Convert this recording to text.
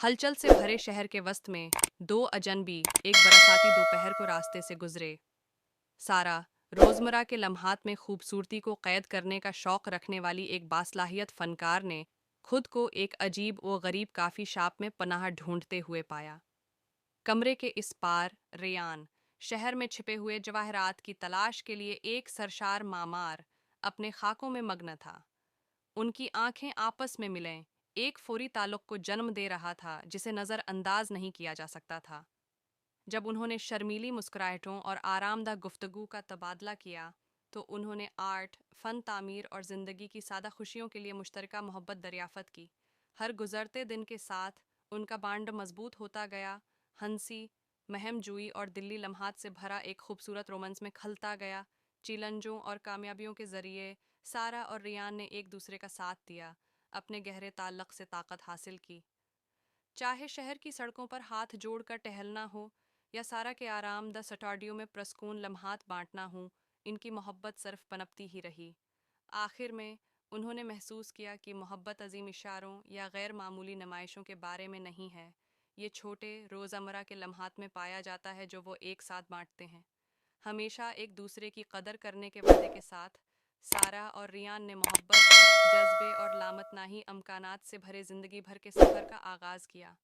हलचल से भरे शहर के वस्त में दो अजनबी एक बरसाती दोपहर को रास्ते से गुजरे। सारा, रोजमर्रा के लम्हात में खूबसूरती को कैद करने का शौक रखने वाली एक बासलाहियत फनकार ने खुद को एक अजीब व गरीब काफ़ी शॉप में पनाह ढूंढते हुए पाया। कमरे के इस पार रेयान शहर में छिपे हुए जवाहरात की तलाश के लिए एक सरशार मामार अपने खाकों में मग्न था। उनकी आंखें आपस में मिलें एक फौरी ताल्लुक को जन्म दे रहा था जिसे नज़रअंदाज नहीं किया जा सकता था। जब उन्होंने शर्मीली मुस्कुराहटों और आरामदा गुफ्तगू का तबादला किया तो उन्होंने आर्ट, फ़न तामीर और ज़िंदगी की सादा खुशियों के लिए मुश्तरका मोहब्बत दरियाफ़त की। हर गुज़रते दिन के साथ उनका बांड मजबूत होता गया। हंसी, महम जुई और दिल्ली लम्हात से भरा एक खूबसूरत रोमांस में खलता गया। चैलेंजों और कामयाबियों के ज़रिए सारा और रियान ने एक दूसरे का साथ दिया, अपने गहरे ताल्लुक़ से ताकत हासिल की। चाहे शहर की सड़कों पर हाथ जोड़कर टहलना हो या सारा के आरामदा सटाडियों में प्रस्कून लम्हात बांटना हो, इनकी मोहब्बत सिर्फ पनपती ही रही। आखिर में उन्होंने महसूस किया कि मोहब्बत अजीम इशारों या गैर मामूली नुमाइशों के बारे में नहीं है। ये छोटे रोज़मर्रा के लम्हात में पाया जाता है जो वो एक साथ बांटते हैं, हमेशा एक दूसरे की कदर करने के वादे के साथ। सारा और रियान ने मोहब्बत, जज्बे और लामतनाही अमकानात से भरे ज़िंदगी भर के सफ़र का आगाज़ किया।